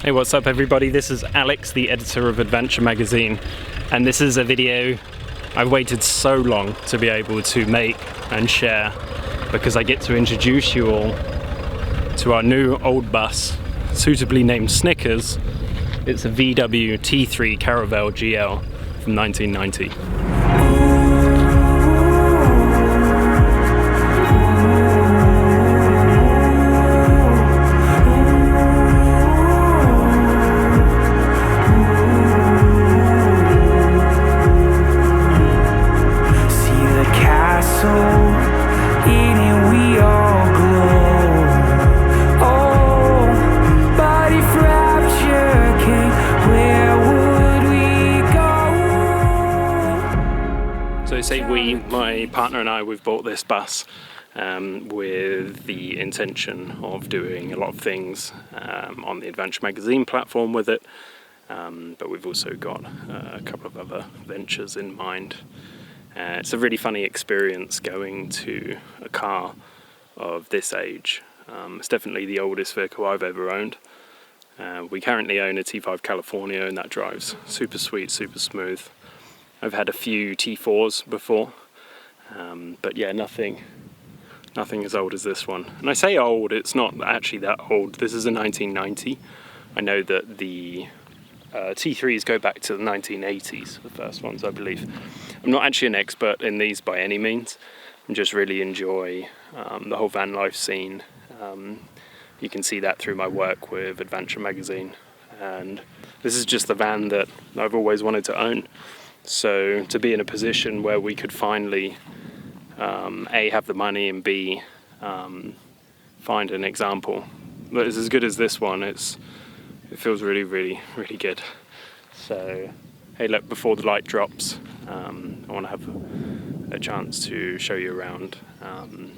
Hey, what's up everybody? This is Alex, the editor of Advanture magazine, and this is a video I've waited so long to be able to make and share because I get to introduce you all to our new old bus, suitably named Snickers. It's a VW T3 Caravelle GL from 1990. My partner and I, we've bought this bus with the intention of doing a lot of things on the Advanture magazine platform with it, but we've also got a couple of other ventures in mind. It's a really funny experience going to a car of this age. It's definitely the oldest vehicle I've ever owned. We currently own a T5 California and that drives super sweet, super smooth. I've had a few T4s before, but yeah, nothing as old as this one. And I say old, it's not actually that old. This is a 1990. I know that the T3s go back to the 1980s, the first ones, I believe. I'm not actually an expert in these by any means. I just really enjoy the whole van life scene. You can see that through my work with Advanture magazine. And this is just the van that I've always wanted to own. So to be in a position where we could finally A, have the money, and B, find an example that is as good as this one, it feels really, really, really good. So hey, look, before the light drops, I want to have a chance to show you around and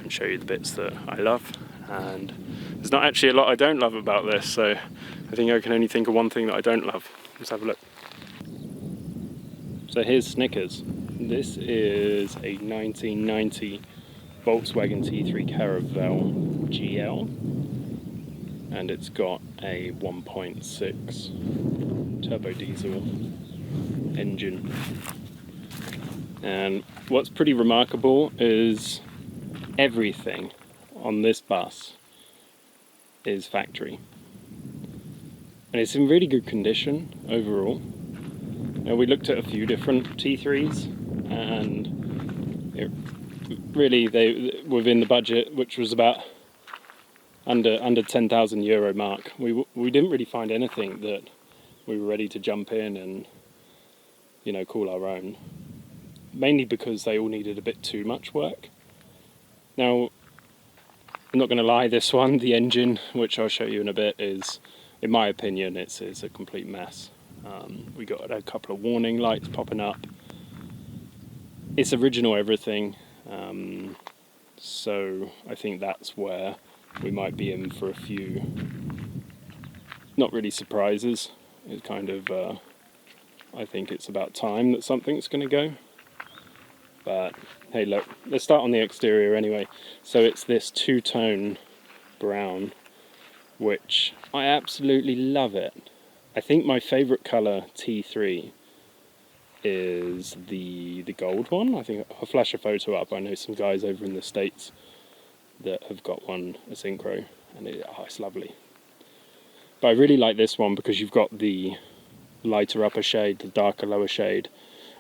show you the bits that I love. And there's not actually a lot I don't love about this, so I think I can only think of one thing that I don't love. Let's have a look. So here's Snickers. This is a 1990 Volkswagen T3 Caravelle GL, and it's got a 1.6 turbo diesel engine. And what's pretty remarkable is everything on this bus is factory, and it's in really good condition overall. Now, we looked at a few different T3s, and really they within the budget, which was about under 10,000 euro mark. We didn't really find anything that we were ready to jump in and call our own. Mainly because they all needed a bit too much work. Now, I'm not going to lie, this one, the engine, which I'll show you in a bit, is, in my opinion, it's a complete mess. We got a couple of warning lights popping up. It's original everything, so I think that's where we might be in for a few, not really surprises. It's kind of, I think it's about time that something's going to go. But hey, look, let's start on the exterior anyway. So it's this two-tone brown, which I absolutely love it. I think my favourite colour T3 is the gold one. I think I'll flash a photo up. I know some guys over in the States that have got one, a synchro, and it's lovely. But I really like this one because you've got the lighter upper shade, the darker lower shade.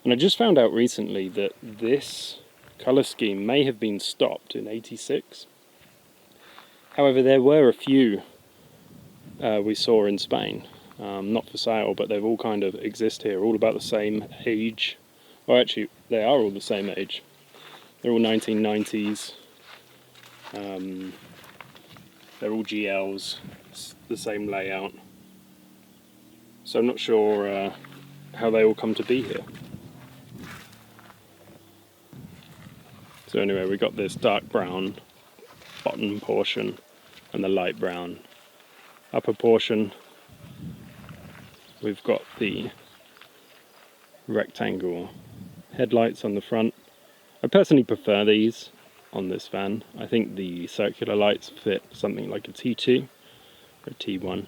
And I just found out recently that this colour scheme may have been stopped in '86. However, there were a few we saw in Spain. Not for sale, but they've all kind of exist here, all about the same age. Well, actually, they are all the same age. They're all 1990s. They're all GLs, it's the same layout. So I'm not sure how they all come to be here. So anyway, we got this dark brown bottom portion and the light brown upper portion. We've got the rectangle headlights on the front. I personally prefer these on this van. I think the circular lights fit something like a T2 or a T1.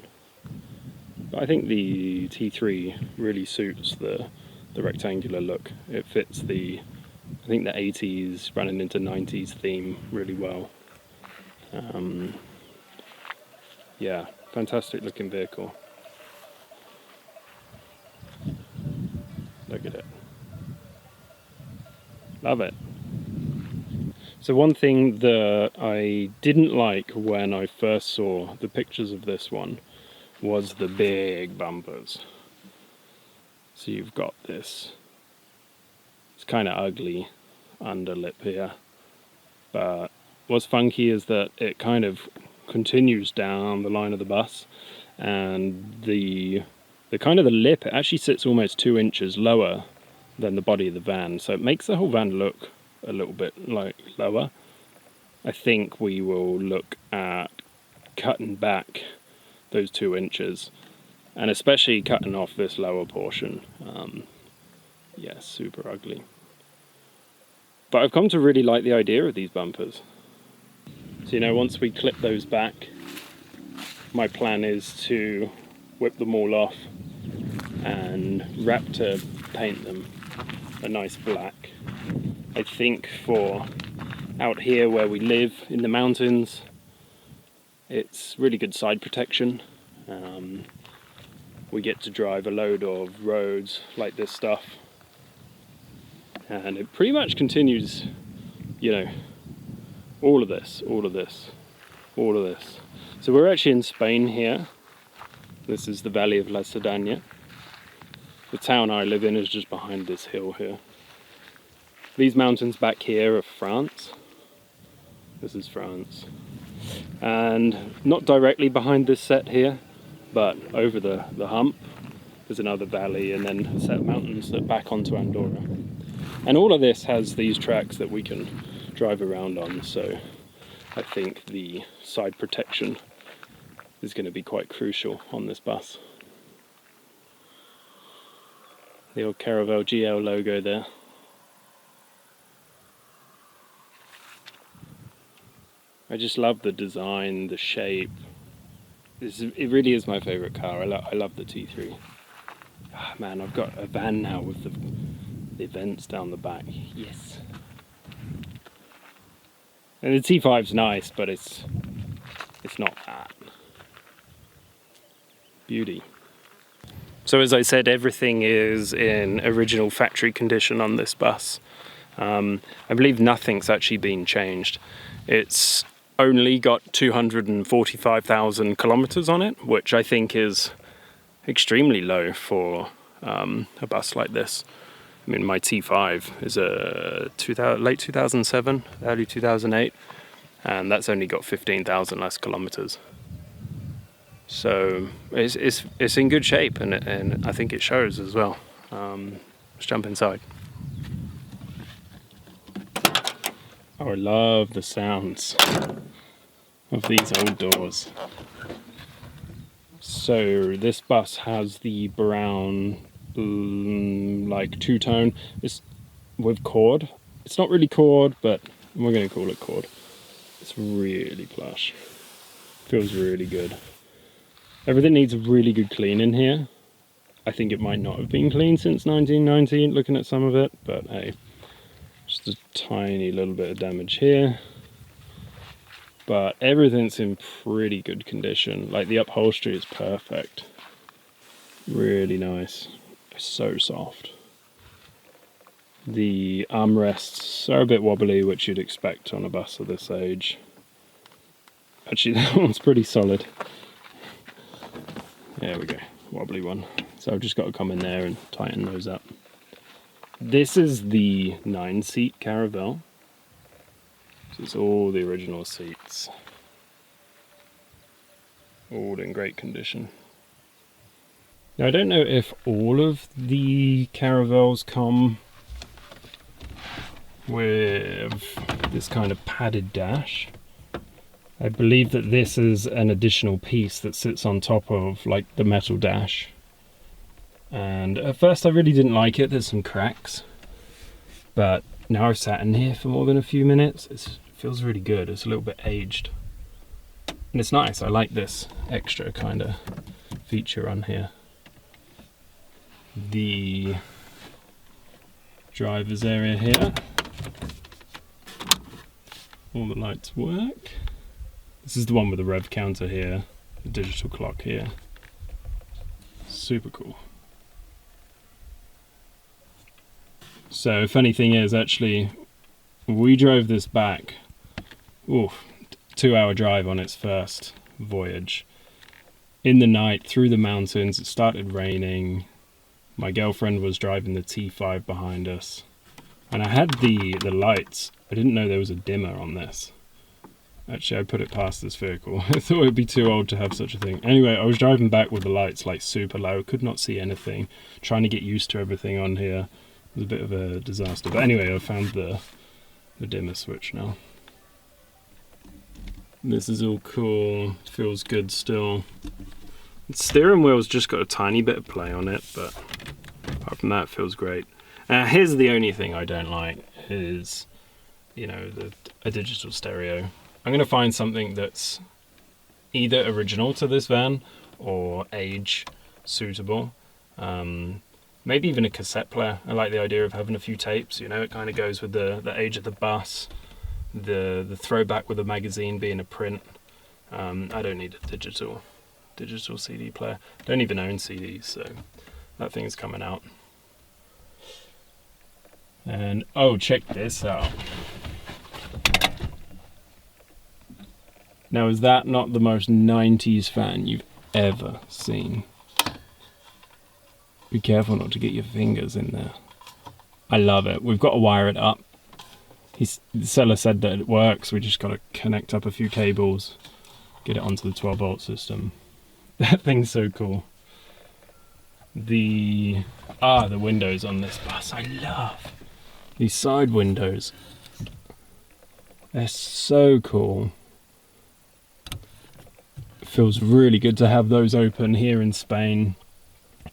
But I think the T3 really suits the rectangular look. It fits the, I think, the 80s running into 90s theme really well. Yeah, fantastic looking vehicle. Look at it. Love it. So one thing that I didn't like when I first saw the pictures of this one was the big bumpers. So you've got this, it's kind of ugly underlip here, but what's funky is that it kind of continues down the line of the bus, and the kind of the lip, it actually sits almost 2 inches lower than the body of the van, so it makes the whole van look a little bit like lower. I think we will look at cutting back those 2 inches, and especially cutting off this lower portion. Yeah, super ugly. But I've come to really like the idea of these bumpers. So, you know, once we clip those back, my plan is to whip them all off and Raptor paint them a nice black. I think for out here where we live in the mountains, it's really good side protection. We get to drive a load of roads like this stuff, and it pretty much continues, you know, all of this. So we're actually in Spain here. This is the Valley of La Cerdanya. The town I live in is just behind this hill here. These mountains back here are France. This is France. And not directly behind this set here, but over the hump, there's another valley and then a set of mountains that back onto Andorra. And all of this has these tracks that we can drive around on, so I think the side protection is going to be quite crucial on this bus. The old Caravelle GL logo there. I just love the design, the shape. It really is my favourite car. I love the T3. Ah, man, I've got a van now with the vents down the back. Yes. And the T5's nice, but it's not that. Beauty. So as I said, everything is in original factory condition on this bus. I believe nothing's actually been changed. It's only got 245,000 kilometers on it, which I think is extremely low for a bus like this. I mean, my T5 is a late 2007, early 2008, and that's only got 15,000 less kilometers. So it's in good shape, and I think it shows as well. Let's jump inside. Oh, I love the sounds of these old doors. So this bus has the brown, like two-tone. It's with cord. It's not really cord, but we're going to call it cord. It's really plush. Feels really good. Everything needs a really good clean in here. I think it might not have been cleaned since 1990, looking at some of it, but hey, just a tiny little bit of damage here. But everything's in pretty good condition. Like the upholstery is perfect. Really nice. So soft. The armrests are a bit wobbly, which you'd expect on a bus of this age. Actually, that one's pretty solid. There we go, wobbly one. So I've just got to come in there and tighten those up. This is the 9-seat Caravelle. So it's all the original seats. All in great condition. Now I don't know if all of the Caravelles come with this kind of padded dash. I believe that this is an additional piece that sits on top of like the metal dash. And at first I really didn't like it, there's some cracks. But now I've sat in here for more than a few minutes, it feels really good. It's a little bit aged. And it's nice, I like this extra kind of feature on here. The driver's area here. All the lights work. This is the one with the rev counter here, the digital clock here. Super cool. So funny thing is, actually, we drove this back, 2-hour drive on its first voyage. In the night, through the mountains, it started raining. My girlfriend was driving the T5 behind us. And I had the lights. I didn't know there was a dimmer on this. Actually, I put it past this vehicle. I thought it'd be too old to have such a thing. Anyway, I was driving back with the lights like super low. Could not see anything. Trying to get used to everything on here. It was a bit of a disaster. But anyway, I found the dimmer switch now. This is all cool. Feels good still. The steering wheel's just got a tiny bit of play on it, but apart from that, it feels great. Here's the only thing I don't like is, you know, a digital stereo. I'm going to find something that's either original to this van or age suitable. Maybe even a cassette player. I like the idea of having a few tapes, you know, it kind of goes with the age of the bus, the throwback with the magazine being a print. I don't need a digital CD player. I don't even own CDs, so that thing's coming out. And oh, check this out. Now, is that not the most 90s fan you've ever seen? Be careful not to get your fingers in there. I love it. We've got to wire it up. The seller said that it works. We just got to connect up a few cables, get it onto the 12-volt system. That thing's so cool. The windows on this bus, I love. These side windows. They're so cool. It feels really good to have those open here in Spain.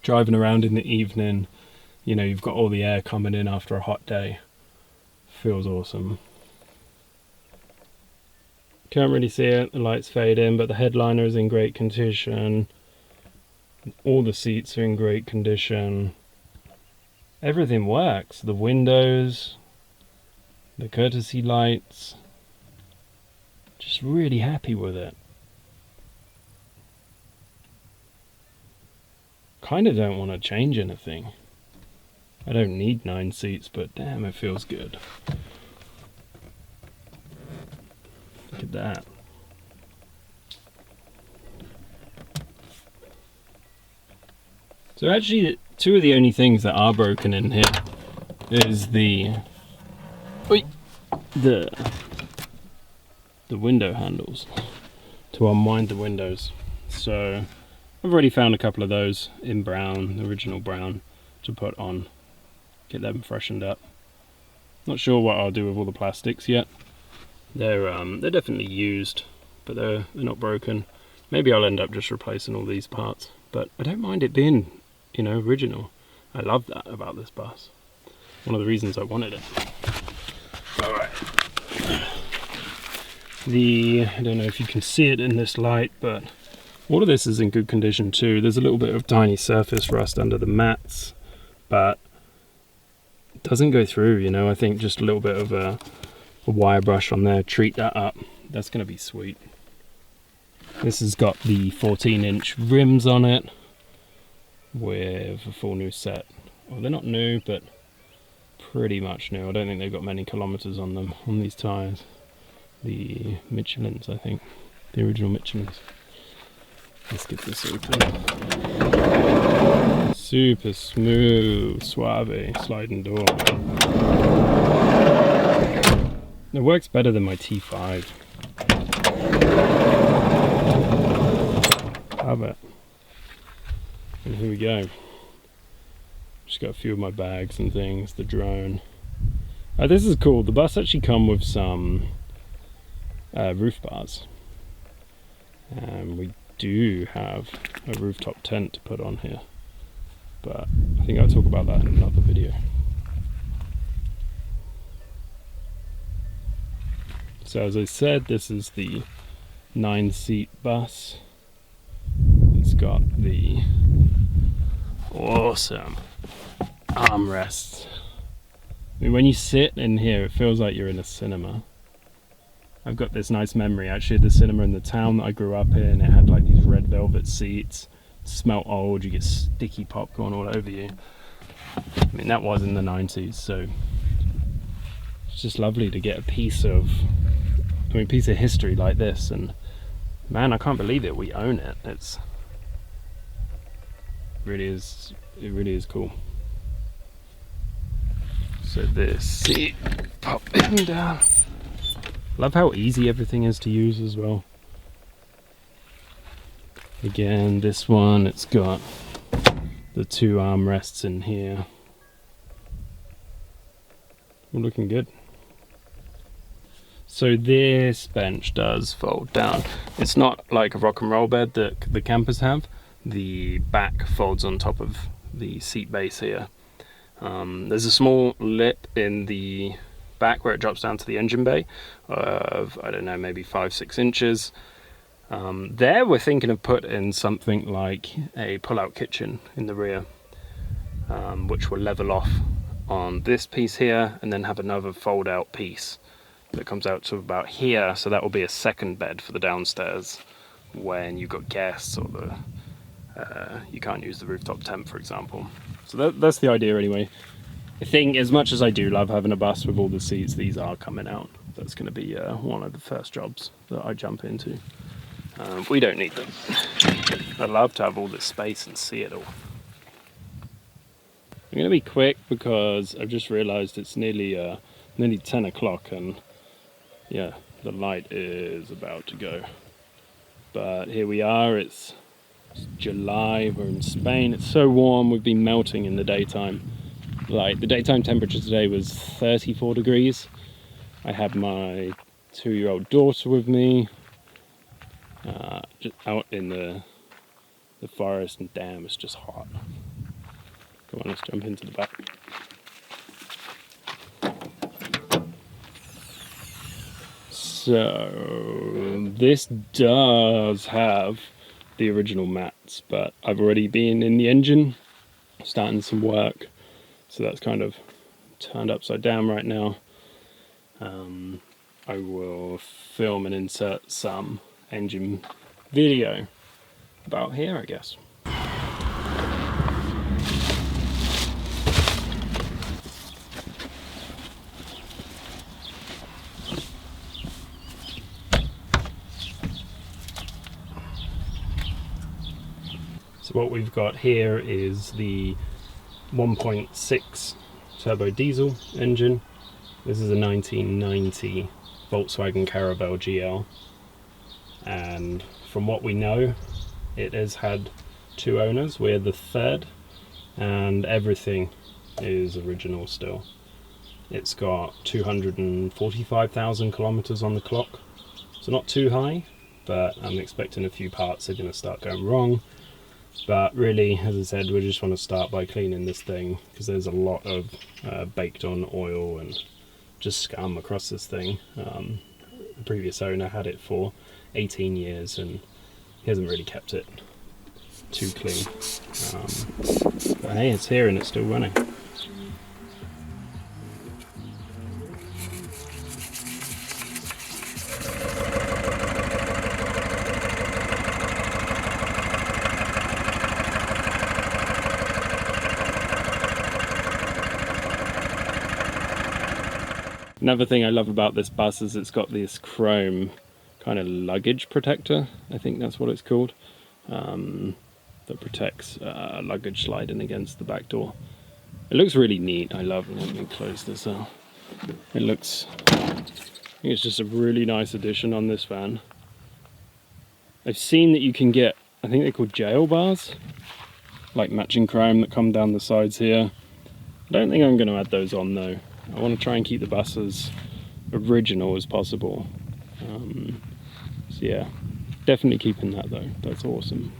Driving around in the evening, you know, you've got all the air coming in after a hot day. Feels awesome. Can't really see it, the lights fade in, but the headliner is in great condition. All the seats are in great condition. Everything works. The windows, the courtesy lights. Just really happy with it. Kind of don't want to change anything. I don't need 9 seats, but damn, it feels good. Look at that. So actually, two of the only things that are broken in here is the window handles to unwind the windows. So I've already found a couple of those in brown, the original brown, to put on, get them freshened up. Not sure what I'll do with all the plastics yet. They're definitely used, but they're not broken. Maybe I'll end up just replacing all these parts, but I don't mind it being, you know, original. I love that about this bus. One of the reasons I wanted it. All right. I don't know if you can see it in this light, but all of this is in good condition too. There's a little bit of tiny surface rust under the mats, but it doesn't go through, you know. I think just a little bit of a wire brush on there, treat that up. That's going to be sweet. This has got the 14-inch rims on it with a full new set. Well, they're not new, but pretty much new. I don't think they've got many kilometers on them, on these tires. The Michelins, I think. The original Michelins. Let's get this open. Super smooth, suave, sliding door. It works better than my T5. Love it. And here we go. Just got a few of my bags and things, the drone. This is cool. The bus actually come with some roof bars. We do have a rooftop tent to put on here, but I think I'll talk about that in another video. So as I said, this is the 9-seat bus. It's got the awesome armrests. I mean, when you sit in here, it feels like you're in a cinema. I've got this nice memory actually of the cinema in the town that I grew up in. It had like these red velvet seats, it smelled old, you get sticky popcorn all over you. I mean, that was in the 90s, so it's just lovely to get a piece of history like this. And man, I can't believe it, we own it. It really is cool. So this seat, pop him down. Love how easy everything is to use as well. Again, this one, it's got the two armrests in here. All looking good. So this bench does fold down. It's not like a rock and roll bed that the campers have. The back folds on top of the seat base here. There's a small lip in the back where it drops down to the engine bay of, I don't know, maybe 5-6 inches. There we're thinking of putting something like a pull-out kitchen in the rear, which will level off on this piece here and then have another fold-out piece that comes out to about here, so that will be a second bed for the downstairs when you've got guests or you can't use the rooftop tent, for example. So that's the idea anyway. I think as much as I do love having a bus with all the seats, these are coming out. That's going to be one of the first jobs that I jump into. We don't need them. I'd love to have all this space and see it all. I'm going to be quick because I've just realised it's nearly 10 o'clock and yeah, the light is about to go. But here we are, it's July, we're in Spain. It's so warm, we've been melting in the daytime. Like, the daytime temperature today was 34 degrees. I had my 2-year-old daughter with me, just out in the forest, and damn, it's just hot. Come on, let's jump into the back. So this does have the original mats, but I've already been in the engine starting some work, so that's kind of turned upside down right now. I will film and insert some engine video about here, I guess. So what we've got here is the 1.6 turbo diesel engine. This is a 1990 Volkswagen Caravelle GL, and from what we know, it has had 2 owners. We're the 3rd, and everything is original still. It's got 245,000 kilometers on the clock, so not too high, but I'm expecting a few parts are going to start going wrong. But really, as I said, we just want to start by cleaning this thing, because there's a lot of baked on oil and just scum across this thing. The previous owner had it for 18 years and he hasn't really kept it too clean. But hey, it's here and it's still running. Another thing I love about this bus is it's got this chrome kind of luggage protector, I think that's what it's called, that protects luggage sliding against the back door. It looks really neat. I love it. Let me close this out. It looks, I think it's just a really nice addition on this van. I've seen that you can get, I think they're called jail bars, like matching chrome that come down the sides here. I don't think I'm going to add those on though. I want to try and keep the bus as original as possible. So yeah, definitely keeping that though. That's awesome.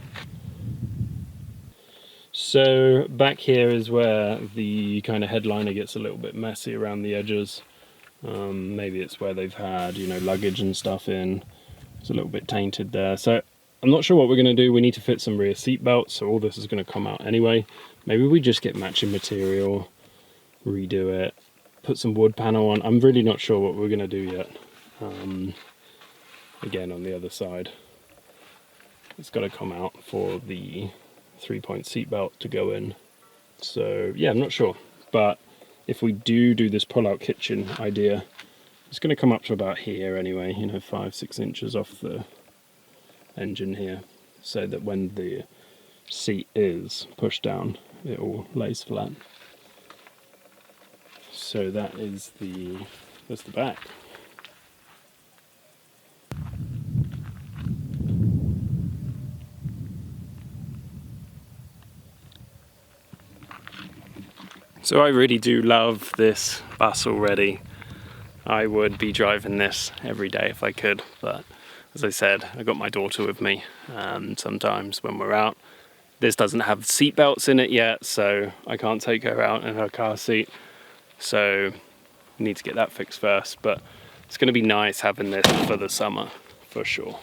So back here is where the kind of headliner gets a little bit messy around the edges. Maybe it's where they've had, you know, luggage and stuff in. It's a little bit tainted there. So I'm not sure what we're going to do. We need to fit some rear seat belts, so all this is going to come out anyway. Maybe we just get matching material, redo it, put some wood panel on. I'm really not sure what we're going to do yet. Again, on the other side, it's got to come out for the 3-point seat belt to go in. So yeah, I'm not sure. But if we do this pull-out kitchen idea, it's going to come up to about here anyway, you know, 5-6 inches off the engine here, so that when the seat is pushed down, it all lays flat. So that's the back. So I really do love this bus already. I would be driving this every day if I could, but as I said, I got my daughter with me, and sometimes when we're out, this doesn't have seat belts in it yet, so I can't take her out in her car seat. So I need to get that fixed first, but it's going to be nice having this for the summer, for sure.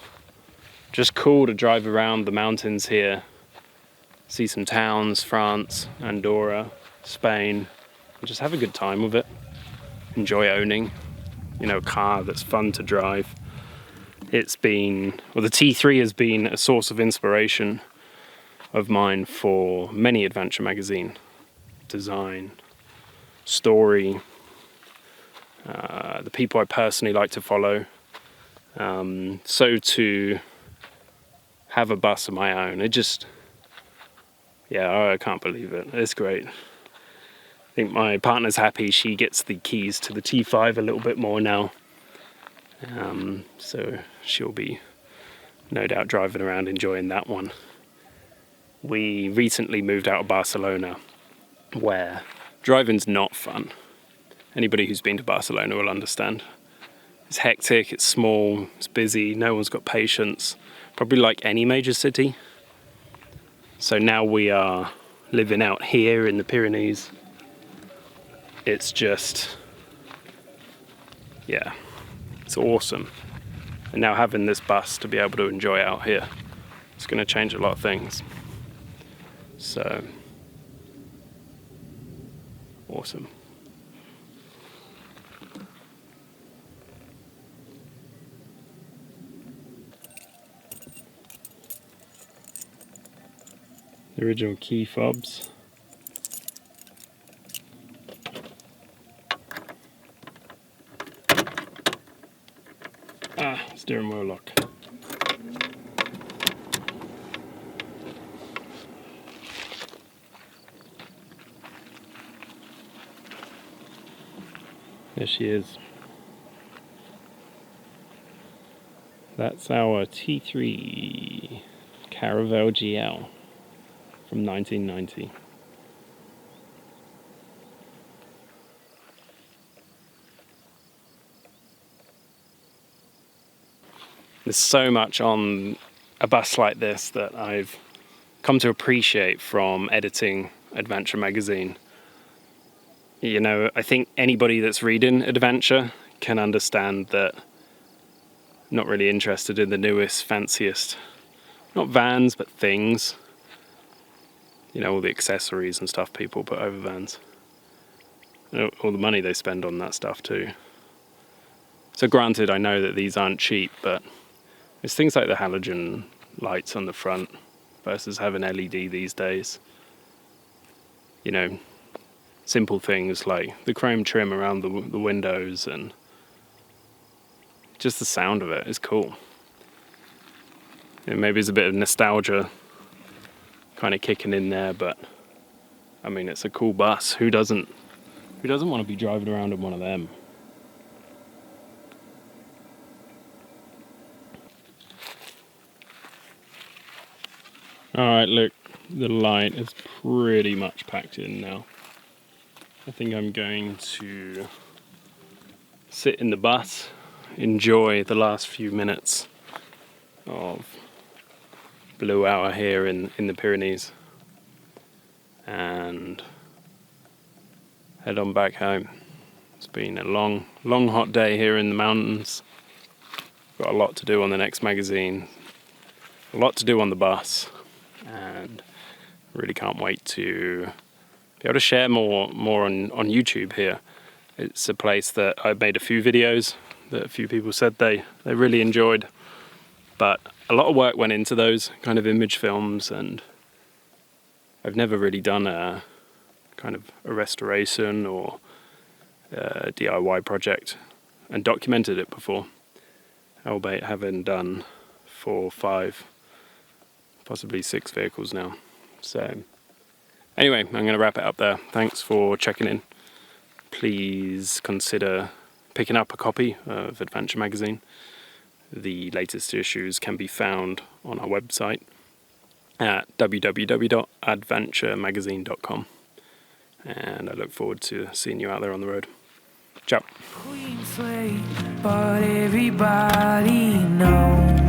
Just cool to drive around the mountains here, see some towns, France, Andorra, Spain, and just have a good time with it. Enjoy owning, you know, a car that's fun to drive. The T3 has been a source of inspiration of mine for many adventure magazine, design, story, the people I personally like to follow. So to have a bus of my own, I can't believe it. It's great. I think my partner's happy. She gets the keys to the T5 a little bit more now. So she'll be no doubt driving around enjoying that one. We recently moved out of Barcelona, where driving's not fun. Anybody who's been to Barcelona will understand. It's hectic, it's small, it's busy, no one's got patience. Probably like any major city. So now we are living out here in the Pyrenees. It's just, yeah, it's awesome. And now having this bus to be able to enjoy out here, it's going to change a lot of things. So, awesome. The original key fobs. Steering wheel lock. There she is. That's our T3 Caravelle GL from 1990. There's so much on a bus like this that I've come to appreciate from editing Advanture magazine. You know, I think anybody that's reading Advanture can understand that I'm not really interested in the newest, fanciest, not vans, but things. You know, all the accessories and stuff people put over vans. All the money they spend on that stuff too. So granted, I know that these aren't cheap, but it's things like the halogen lights on the front versus having LED these days. You know, simple things like the chrome trim around the windows, and just the sound of it is cool. You know, maybe there's a bit of nostalgia kind of kicking in there, but I mean, it's a cool bus. Who doesn't want to be driving around in one of them? Alright, look, the light is pretty much packed in now. I think I'm going to sit in the bus, enjoy the last few minutes of blue hour here in the Pyrenees, and head on back home. It's been a long hot day here in the mountains. Got a lot to do on the next magazine. a lot to do on the bus, and really can't wait to be able to share more on YouTube here. It's a place that I've made a few videos that a few people said they really enjoyed, but a lot of work went into those kind of image films, and I've never really done a kind of a restoration or a DIY project and documented it before, albeit having done 4, 5, possibly 6 vehicles now. So anyway, I'm going to wrap it up there. Thanks for checking in. Please consider picking up a copy of Advanture magazine. The latest issues can be found on our website at www.advanturemagazine.com, and I look forward to seeing you out there on the road. Ciao. But everybody knows